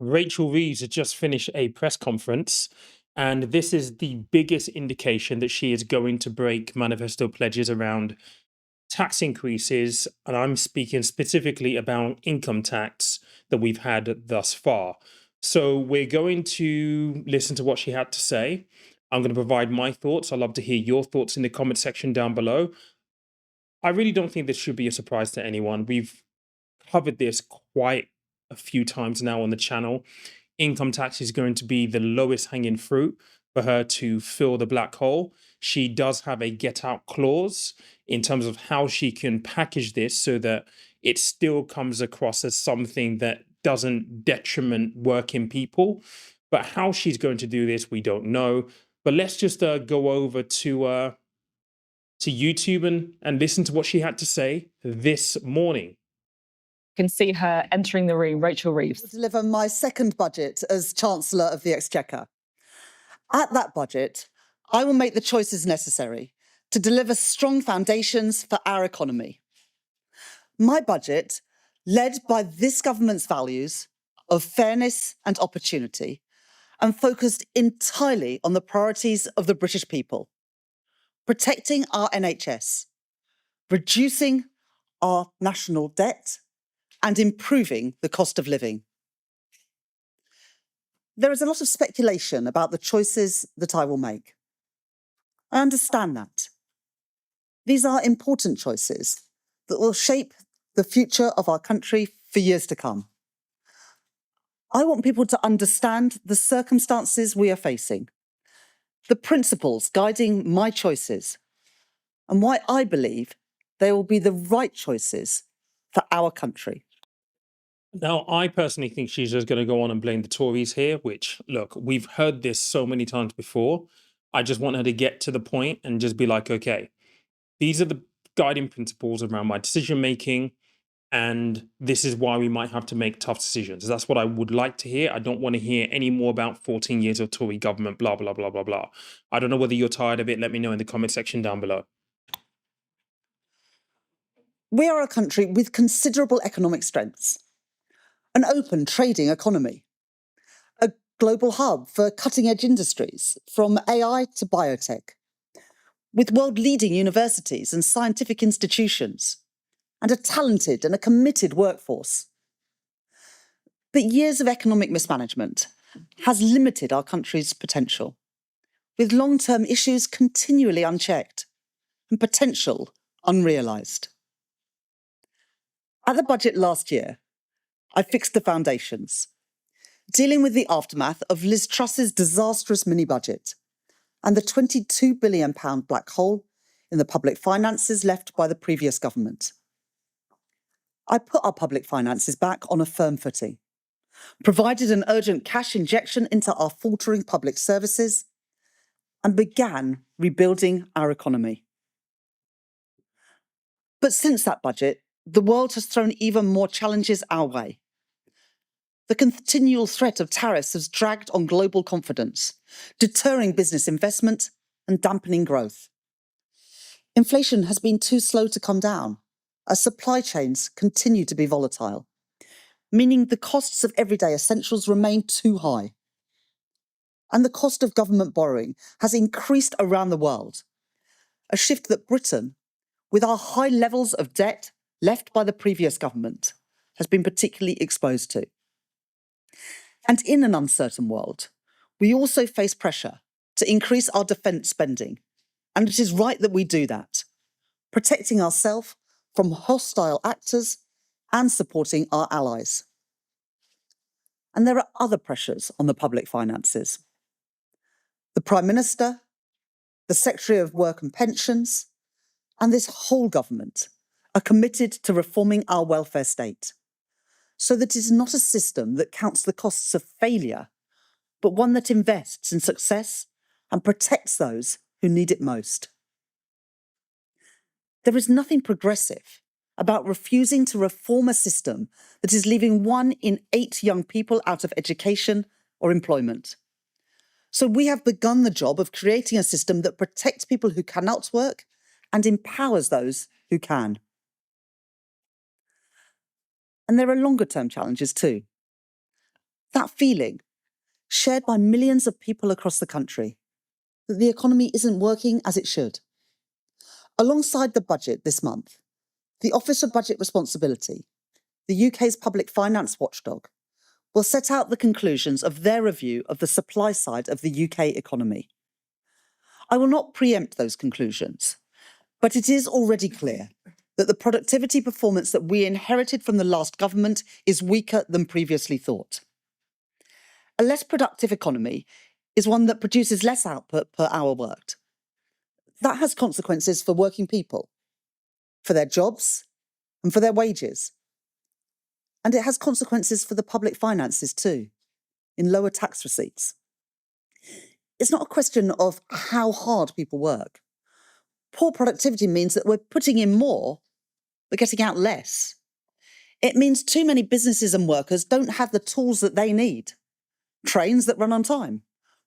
Rachel Reeves has just finished a press conference, and this is the biggest indication that she is going to break manifesto pledges around tax increases. And I'm speaking specifically about income tax that we've had thus far. So we're going to listen to what she had to say. I'm going to provide my thoughts. I'd love to hear your thoughts in the comment section down below. I really don't think this should be a surprise to anyone. We've covered this quite a few times now on the channel. Income tax is going to be the lowest hanging fruit for her to fill the black hole. She does have a get out clause in terms of how she can package this so that it still comes across as something that doesn't detriment working people. But how she's going to do this, we don't know. But let's just go over to YouTube and listen to what she had to say this morning. Can see her entering the room, Rachel Reeves. Deliver my second budget as Chancellor of the Exchequer. At that budget, I will make the choices necessary to deliver strong foundations for our economy. My budget, led by this government's values of fairness and opportunity, and focused entirely on the priorities of the British people: protecting our NHS, reducing our national debt, and improving the cost of living. There is a lot of speculation about the choices that I will make. I understand that. These are important choices that will shape the future of our country for years to come. I want people to understand the circumstances we are facing, the principles guiding my choices, and why I believe they will be the right choices for our country. Now, I personally think she's just going to go on and blame the Tories here, which, look, we've heard this so many times before. I just want her to get to the point and just be like, okay, these are the guiding principles around my decision making, and this is why we might have to make tough decisions. That's what I would like to hear. I don't want to hear any more about 14 years of Tory government, blah, blah, blah, blah, blah. I don't know whether you're tired of it. Let me know in the comment section down below. We are a country with considerable economic strengths, an open trading economy, a global hub for cutting-edge industries, from AI to biotech, with world-leading universities and scientific institutions, and a talented and a committed workforce. But years of economic mismanagement has limited our country's potential, with long-term issues continually unchecked and potential unrealised. At the budget last year, I fixed the foundations, dealing with the aftermath of Liz Truss's disastrous mini-budget and the £22 billion black hole in the public finances left by the previous government. I put our public finances back on a firm footing, provided an urgent cash injection into our faltering public services, and began rebuilding our economy. But since that budget, the world has thrown even more challenges our way. The continual threat of tariffs has dragged on global confidence, deterring business investment and dampening growth. Inflation has been too slow to come down, as supply chains continue to be volatile, meaning the costs of everyday essentials remain too high. And the cost of government borrowing has increased around the world, a shift that Britain, with our high levels of debt left by the previous government, has been particularly exposed to. And in an uncertain world, we also face pressure to increase our defence spending, and it is right that we do that, protecting ourselves from hostile actors and supporting our allies. And there are other pressures on the public finances. The Prime Minister, the Secretary of Work and Pensions, and this whole government are committed to reforming our welfare state, so that it is not a system that counts the costs of failure, but one that invests in success and protects those who need it most. There is nothing progressive about refusing to reform a system that is leaving 1 in 8 young people out of education or employment. So we have begun the job of creating a system that protects people who cannot work and empowers those who can. And there are longer-term challenges too. That feeling, shared by millions of people across the country, that the economy isn't working as it should. Alongside the budget this month, the Office of Budget Responsibility, the UK's public finance watchdog, will set out the conclusions of their review of the supply side of the UK economy. I will not preempt those conclusions, but it is already clear that the productivity performance that we inherited from the last government is weaker than previously thought. A less productive economy is one that produces less output per hour worked. That has consequences for working people, for their jobs, and for their wages. And it has consequences for the public finances too, in lower tax receipts. It's not a question of how hard people work. Poor productivity means that we're putting in more, but getting out less. It means too many businesses and workers don't have the tools that they need. Trains that run on time,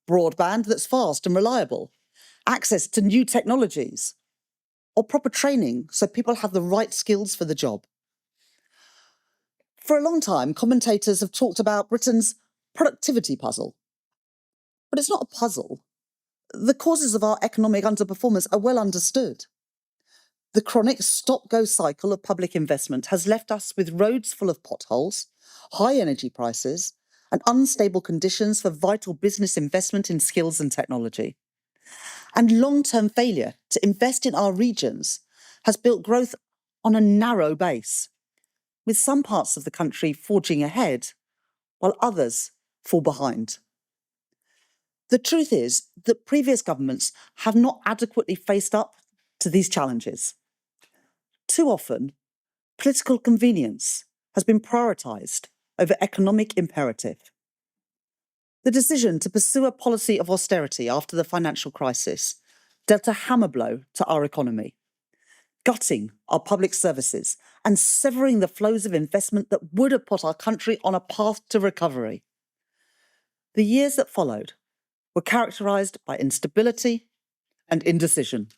broadband that's fast and reliable, access to new technologies, or proper training so people have the right skills for the job. For a long time, commentators have talked about Britain's productivity puzzle. But it's not a puzzle. The causes of our economic underperformance are well understood. The chronic stop-go cycle of public investment has left us with roads full of potholes, high energy prices, and unstable conditions for vital business investment in skills and technology. And long-term failure to invest in our regions has built growth on a narrow base, with some parts of the country forging ahead, while others fall behind. The truth is that previous governments have not adequately faced up to these challenges. Too often, political convenience has been prioritised over economic imperative. The decision to pursue a policy of austerity after the financial crisis dealt a hammer blow to our economy, gutting our public services and severing the flows of investment that would have put our country on a path to recovery. The years that followed were characterised by instability and indecision,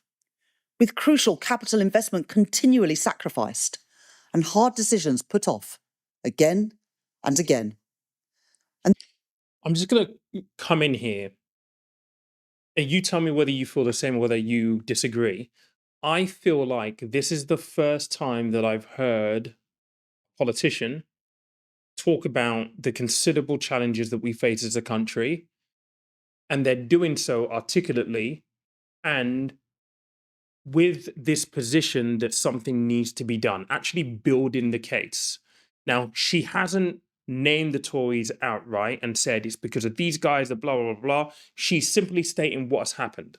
with crucial capital investment continually sacrificed and hard decisions put off again and again. I'm just going to come in here and you tell me whether you feel the same or whether you disagree. I feel like this is the first time that I've heard a politician talk about the considerable challenges that we face as a country, and they're doing so articulately and with this position that something needs to be done, actually building the case. Now, she hasn't named the Tories outright and said it's because of these guys, that blah, blah, blah, blah. She's simply stating what's happened.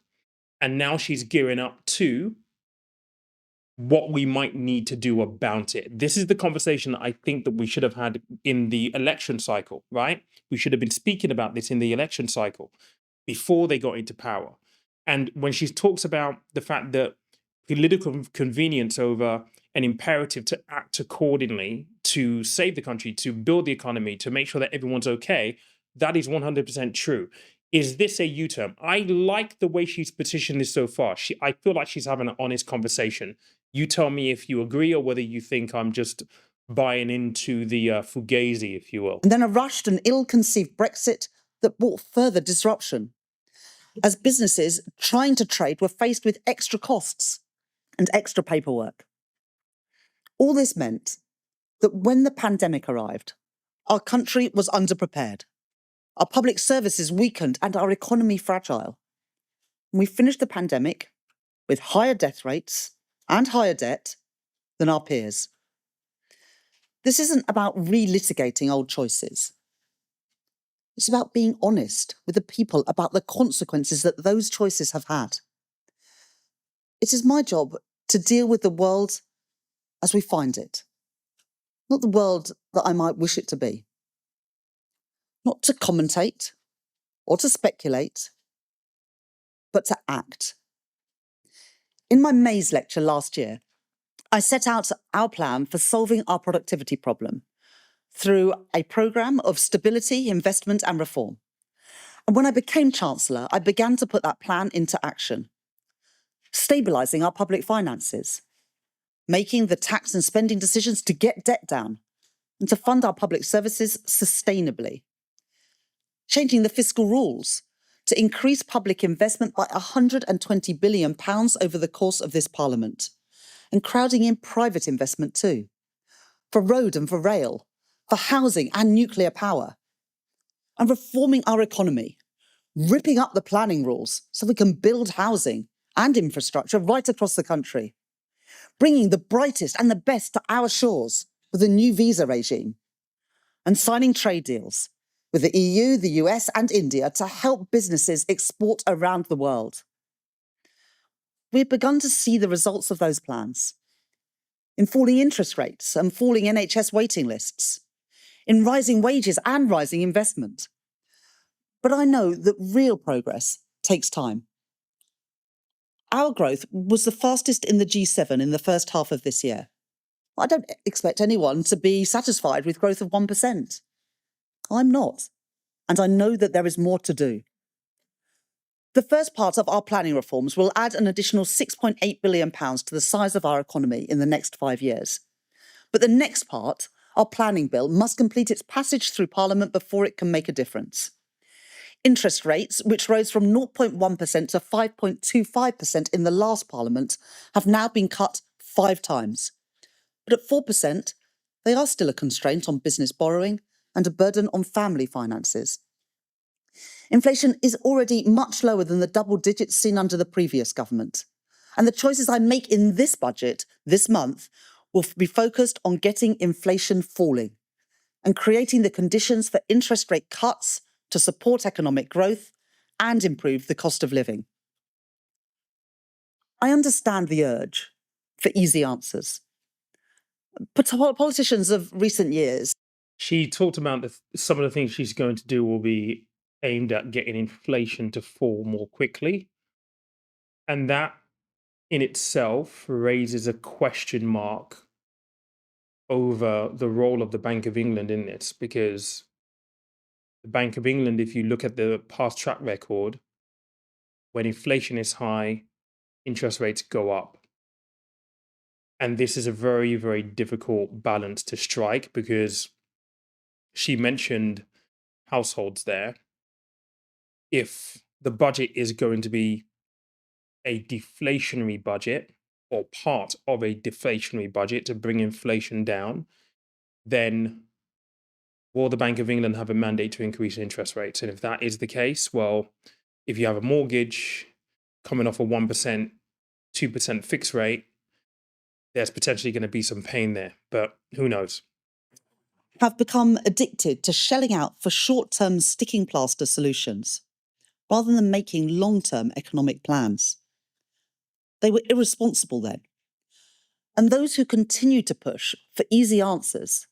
And now she's gearing up to what we might need to do about it. This is the conversation that I think that we should have had in the election cycle, right? We should have been speaking about this in the election cycle before they got into power. And when she talks about the fact that political convenience over an imperative to act accordingly to save the country, to build the economy, to make sure that everyone's okay, that is 100% true. Is this a U-turn? I like the way she's petitioned this so far. I feel like she's having an honest conversation. You tell me if you agree or whether you think I'm just buying into the fugazi, if you will. And then a rushed and ill-conceived Brexit that brought further disruption, as businesses trying to trade were faced with extra costs and extra paperwork. All this meant that when the pandemic arrived, our country was underprepared, our public services weakened and our economy fragile. And we finished the pandemic with higher death rates and higher debt than our peers. This isn't about relitigating old choices. It's about being honest with the people about the consequences that those choices have had. It is my job to deal with the world as we find it, not the world that I might wish it to be. Not to commentate or to speculate, but to act. In my Maze lecture last year, I set out our plan for solving our productivity problem through a programme of stability, investment and reform. And when I became Chancellor, I began to put that plan into action, stabilising our public finances, making the tax and spending decisions to get debt down and to fund our public services sustainably, changing the fiscal rules to increase public investment by £120 billion over the course of this Parliament, and crowding in private investment too, for road and for rail, for housing and nuclear power, and reforming our economy, ripping up the planning rules so we can build housing and infrastructure right across the country, bringing the brightest and the best to our shores with a new visa regime, and signing trade deals with the EU, the US, and India to help businesses export around the world. We've begun to see the results of those plans in falling interest rates and falling NHS waiting lists, in rising wages and rising investment. But I know that real progress takes time. Our growth was the fastest in the G7 in the first half of this year. I don't expect anyone to be satisfied with growth of 1%. I'm not, and I know that there is more to do. The first part of our planning reforms will add an additional £6.8 billion to the size of our economy in the next 5 years. But the next part, our planning bill, must complete its passage through Parliament before it can make a difference. Interest rates, which rose from 0.1% to 5.25% in the last Parliament, have now been cut 5 times. But at 4%, they are still a constraint on business borrowing and a burden on family finances. Inflation is already much lower than the double digits seen under the previous government. And the choices I make in this budget this month will be focused on getting inflation falling and creating the conditions for interest rate cuts to support economic growth and improve the cost of living. I understand the urge for easy answers. But politicians of recent years. She talked about some of the things she's going to do will be aimed at getting inflation to fall more quickly. And that in itself raises a question mark over the role of the Bank of England in this, because the Bank of England, if you look at the past track record, when inflation is high, interest rates go up. And this is a very, very difficult balance to strike, because she mentioned households there. If the budget is going to be a deflationary budget or part of a deflationary budget to bring inflation down, then will the Bank of England have a mandate to increase interest rates? And if that is the case, well, if you have a mortgage coming off a 1%, 2% fixed rate, there's potentially going to be some pain there, but who knows? Have become addicted to shelling out for short-term sticking plaster solutions rather than making long-term economic plans. They were irresponsible then. And those who continue to push for easy answers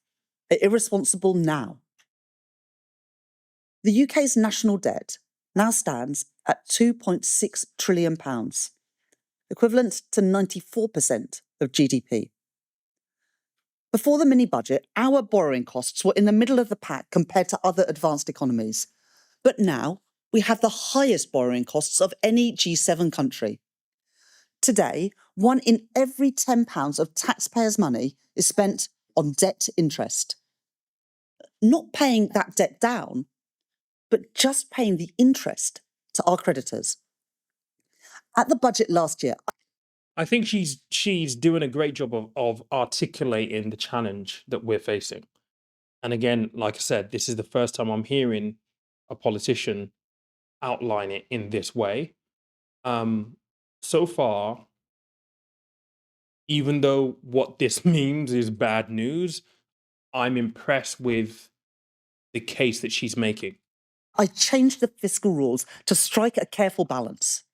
are irresponsible now. The UK's national debt now stands at £2.6 trillion, equivalent to 94% of GDP. Before the mini-budget, our borrowing costs were in the middle of the pack compared to other advanced economies. But now we have the highest borrowing costs of any G7 country. Today, 1 in every £10 of taxpayers' money is spent on debt interest. Not paying that debt down, but just paying the interest to our creditors. At the budget last year, I think she's doing a great job of articulating the challenge that we're facing. And again, like I said, this is the first time I'm hearing a politician outline it in this way. So far, even though what this means is bad news, I'm impressed with the case that she's making. I changed the fiscal rules to strike a careful balance,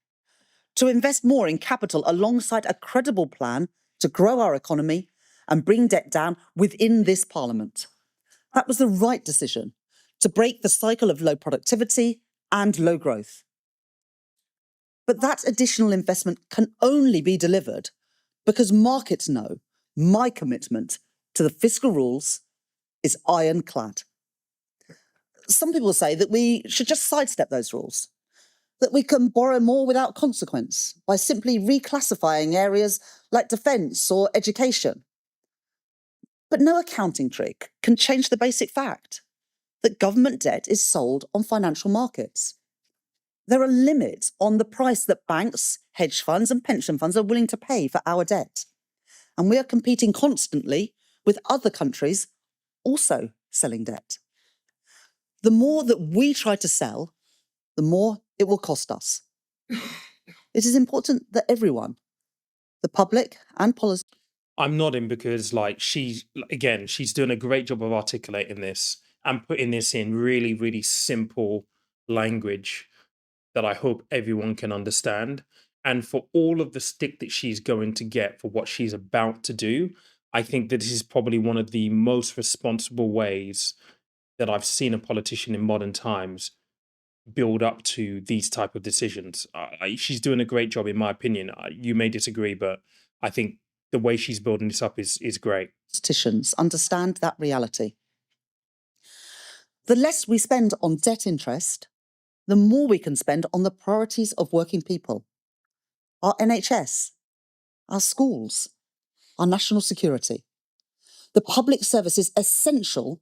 to invest more in capital alongside a credible plan to grow our economy and bring debt down within this Parliament. That was the right decision to break the cycle of low productivity and low growth. But that additional investment can only be delivered because markets know my commitment to the fiscal rules is ironclad. Some people say that we should just sidestep those rules, that we can borrow more without consequence by simply reclassifying areas like defence or education. But no accounting trick can change the basic fact. that government debt is sold on financial markets. There are limits on the price that banks, hedge funds, and pension funds are willing to pay for our debt. And we are competing constantly with other countries also selling debt. The more that we try to sell, the more it will cost us. It is important that everyone, the public and policy. I'm nodding because, like, she's doing a great job of articulating this and putting this in really, really simple language that I hope everyone can understand. And for all of the stick that she's going to get for what she's about to do, I think that this is probably one of the most responsible ways that I've seen a politician in modern times build up to these type of decisions. She's doing a great job, in my opinion. You may disagree, but I think the way she's building this up is great. Politicians understand that reality. The less we spend on debt interest, the more we can spend on the priorities of working people, our NHS, our schools, our national security. The public service is essential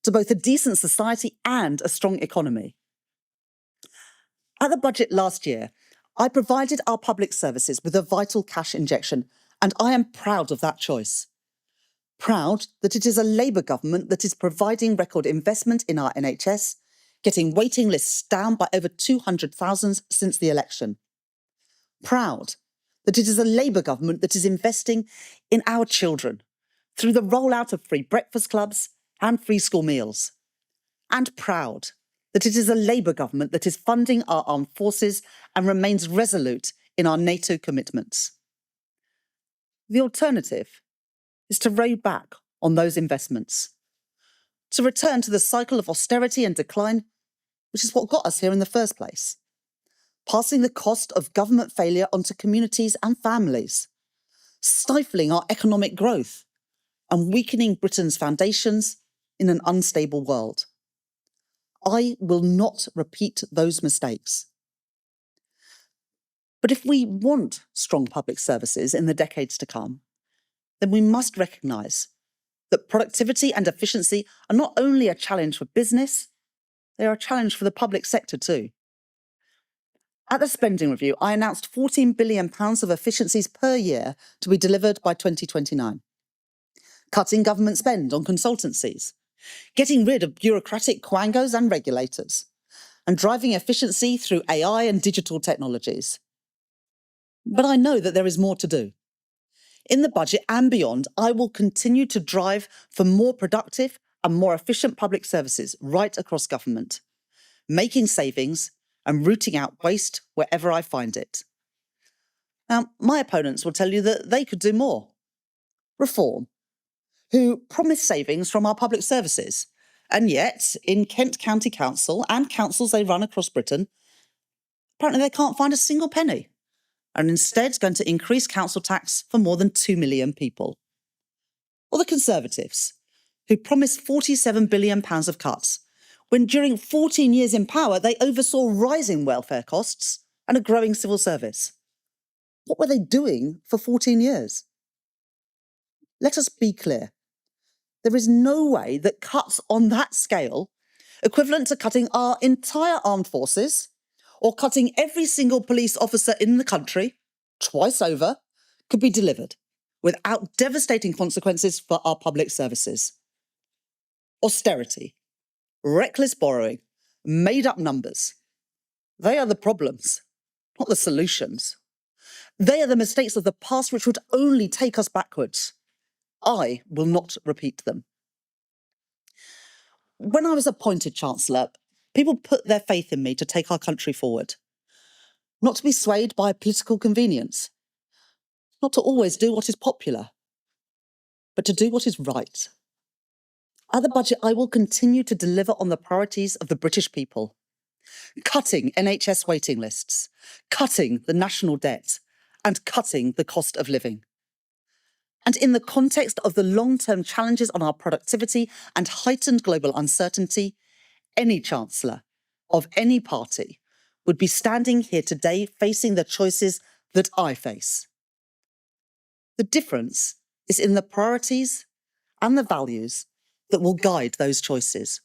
to both a decent society and a strong economy. At the budget last year, I provided our public services with a vital cash injection, and I am proud of that choice. Proud that it is a Labour government that is providing record investment in our NHS, getting waiting lists down by over 200,000 since the election. Proud that it is a Labour government that is investing in our children through the rollout of free breakfast clubs and free school meals. And proud that it is a Labour government that is funding our armed forces and remains resolute in our NATO commitments. The alternative is to row back on those investments, to return to the cycle of austerity and decline, which is what got us here in the first place, passing the cost of government failure onto communities and families, stifling our economic growth, and weakening Britain's foundations in an unstable world. I will not repeat those mistakes. But if we want strong public services in the decades to come, then we must recognise that productivity and efficiency are not only a challenge for business, they are a challenge for the public sector too. At the spending review, I announced £14 billion of efficiencies per year to be delivered by 2029. Cutting government spend on consultancies, getting rid of bureaucratic quangos and regulators, and driving efficiency through AI and digital technologies. But I know that there is more to do. In the budget and beyond, I will continue to drive for more productive and more efficient public services right across government, making savings and rooting out waste wherever I find it. Now, my opponents will tell you that they could do more. Reform, who promise savings from our public services, and yet, in Kent County Council and councils they run across Britain, apparently they can't find a single penny, and instead going to increase council tax for more than 2 million people. Or the Conservatives, who promised £47 billion of cuts, when during 14 years in power they oversaw rising welfare costs and a growing civil service. What were they doing for 14 years? Let us be clear. There is no way that cuts on that scale, equivalent to cutting our entire armed forces, or cutting every single police officer in the country, twice over, could be delivered without devastating consequences for our public services. Austerity, reckless borrowing, made-up numbers. They are the problems, not the solutions. They are the mistakes of the past which would only take us backwards. I will not repeat them. When I was appointed Chancellor, people put their faith in me to take our country forward. Not to be swayed by political convenience. Not to always do what is popular, but to do what is right. At the budget, I will continue to deliver on the priorities of the British people. Cutting NHS waiting lists, cutting the national debt, and cutting the cost of living. And in the context of the long-term challenges on our productivity and heightened global uncertainty, any Chancellor of any party would be standing here today facing the choices that I face. The difference is in the priorities and the values that will guide those choices.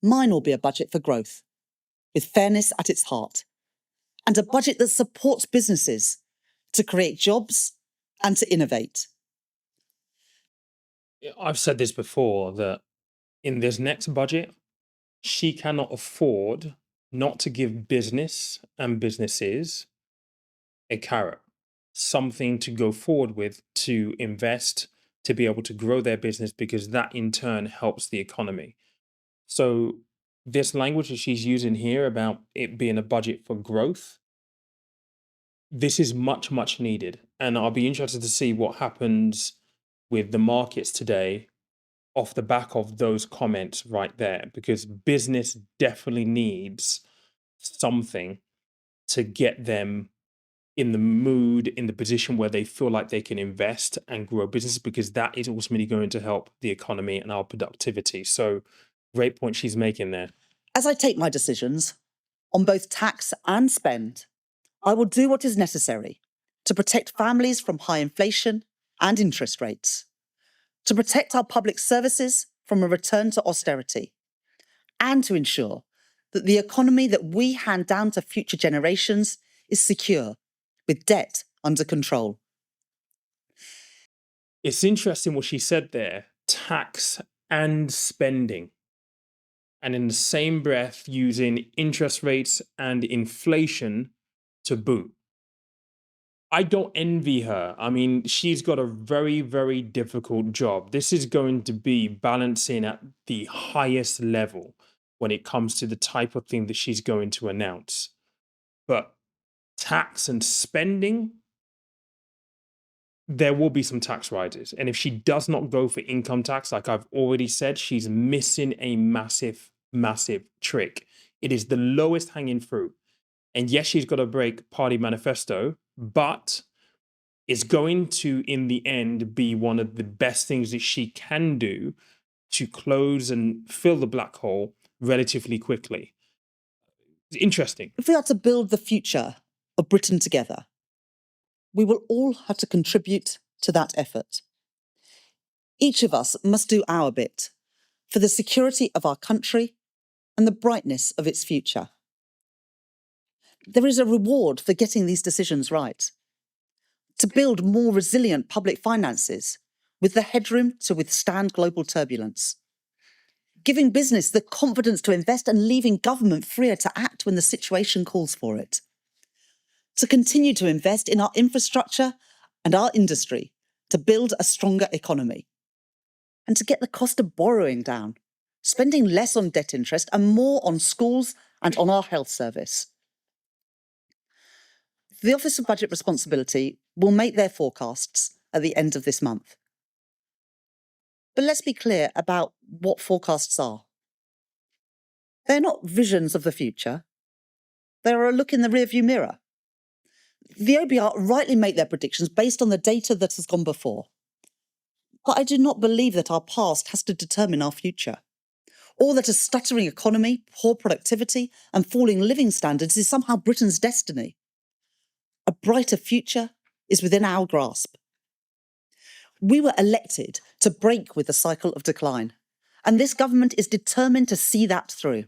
Mine will be a budget for growth, with fairness at its heart, and a budget that supports businesses to create jobs and to innovate. I've said this before that in this next budget, she cannot afford not to give business and businesses a carrot, something to go forward with, to invest, to be able to grow their business, because that in turn helps the economy. So, this language that she's using here about it being a budget for growth, this is much, much needed. And I'll be interested to see what happens with the markets today off the back of those comments right there, because business definitely needs something to get them in the mood, in the position where they feel like they can invest and grow business, because that is ultimately going to help the economy and our productivity. So, great point she's making there. As I take my decisions on both tax and spend, I will do what is necessary to protect families from high inflation and interest rates, to protect our public services from a return to austerity, and to ensure that the economy that we hand down to future generations is secure, with debt under control. It's interesting what she said there, tax and spending. And in the same breath, using interest rates and inflation to boot. I don't envy her. I mean, she's got a very, very difficult job. This is going to be balancing at the highest level when it comes to the type of thing that she's going to announce. But tax and spending, there will be some tax rises. And if she does not go for income tax, like I've already said, she's missing a massive, massive trick. It is the lowest hanging fruit. And yes, she's got to break party manifesto, but it's going to, in the end, be one of the best things that she can do to close and fill the black hole relatively quickly. It's interesting. If we are to build the future of Britain together, we will all have to contribute to that effort. Each of us must do our bit for the security of our country and the brightness of its future. There is a reward for getting these decisions right. To build more resilient public finances with the headroom to withstand global turbulence. Giving business the confidence to invest and leaving government freer to act when the situation calls for it. To continue to invest in our infrastructure and our industry to build a stronger economy. And to get the cost of borrowing down, spending less on debt interest and more on schools and on our health service. The Office of Budget Responsibility will make their forecasts at the end of this month. But let's be clear about what forecasts are. They're not visions of the future. They're a look in the rearview mirror. The OBR rightly make their predictions based on the data that has gone before. But I do not believe that our past has to determine our future, or that a stuttering economy, poor productivity, and falling living standards is somehow Britain's destiny. A brighter future is within our grasp. We were elected to break with the cycle of decline, and this government is determined to see that through.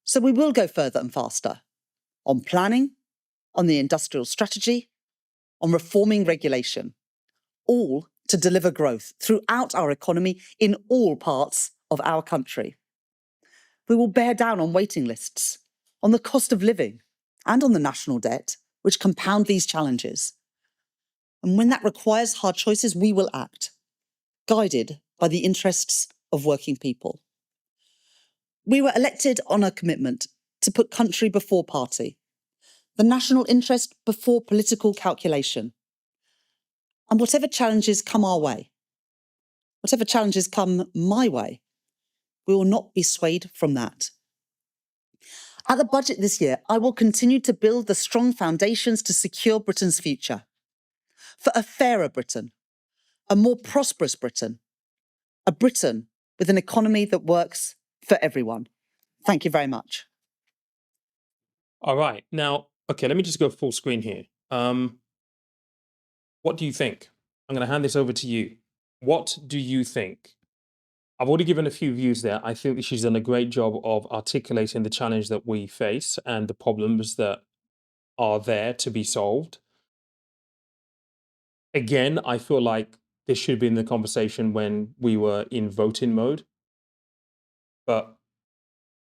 So we will go further and faster on planning, on the industrial strategy, on reforming regulation, all to deliver growth throughout our economy in all parts of our country. We will bear down on waiting lists, on the cost of living, and on the national debt, which compound these challenges. And when that requires hard choices, we will act, guided by the interests of working people. We were elected on a commitment to put country before party, the national interest before political calculation. And whatever challenges come our way, whatever challenges come my way, we will not be swayed from that. At the budget this year, I will continue to build the strong foundations to secure Britain's future. For a fairer Britain, a more prosperous Britain, a Britain with an economy that works for everyone. Thank you very much. All right. Now, okay, let me just go full screen here. What do you think? I'm going to hand this over to you. What do you think? I've already given a few views there. I think that she's done a great job of articulating the challenge that we face and the problems that are there to be solved. Again, I feel like this should be in the conversation when we were in voting mode, but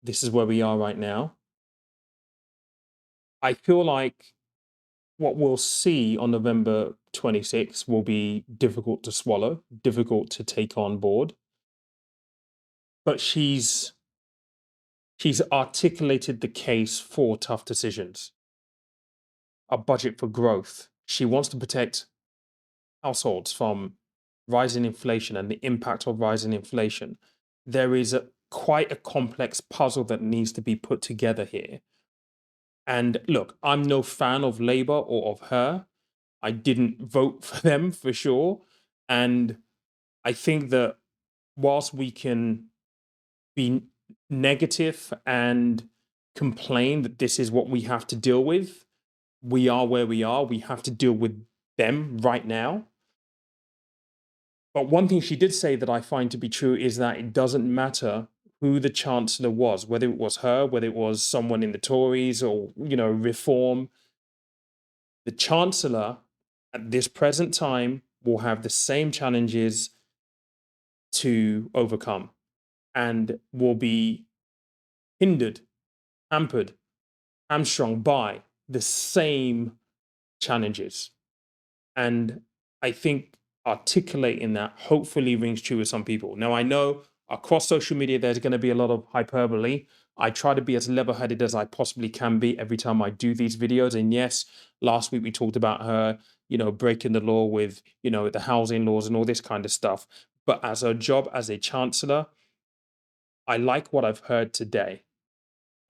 this is where we are right now. I feel like what we'll see on November 26th will be difficult to swallow, difficult to take on board. But she's articulated the case for tough decisions, a budget for growth. She wants to protect households from rising inflation and the impact of rising inflation. There is quite a complex puzzle that needs to be put together here. And look, I'm no fan of Labour or of her. I didn't vote for them for sure. And I think that whilst we can be negative and complain that this is what we have to deal with, we are where we are. We have to deal with them right now. But one thing she did say that I find to be true is that it doesn't matter who the chancellor was, whether it was her, whether it was someone in the Tories or, Reform. The chancellor at this present time will have the same challenges to overcome and will be hindered, hampered, hamstrung by the same challenges. And I think articulating that hopefully rings true with some people. Now, I know across social media, there's going to be a lot of hyperbole. I try to be as level headed as I possibly can be every time I do these videos. And yes, last week we talked about her, breaking the law with, the housing laws and all this kind of stuff. But as her job as a chancellor, I like what I've heard today.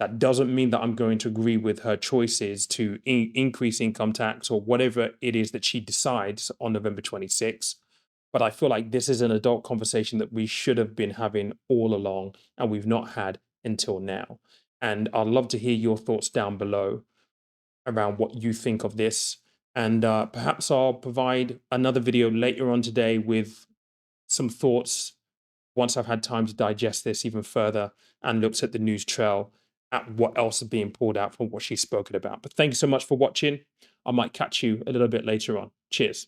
That doesn't mean that I'm going to agree with her choices to increase income tax or whatever it is that she decides on November 26th. But I feel like this is an adult conversation that we should have been having all along and we've not had until now. And I'd love to hear your thoughts down below around what you think of this. And perhaps I'll provide another video later on today with some thoughts once I've had time to digest this even further and looked at the news trail at what else is being pulled out from what she's spoken about. But thank you so much for watching. I might catch you a little bit later on. Cheers.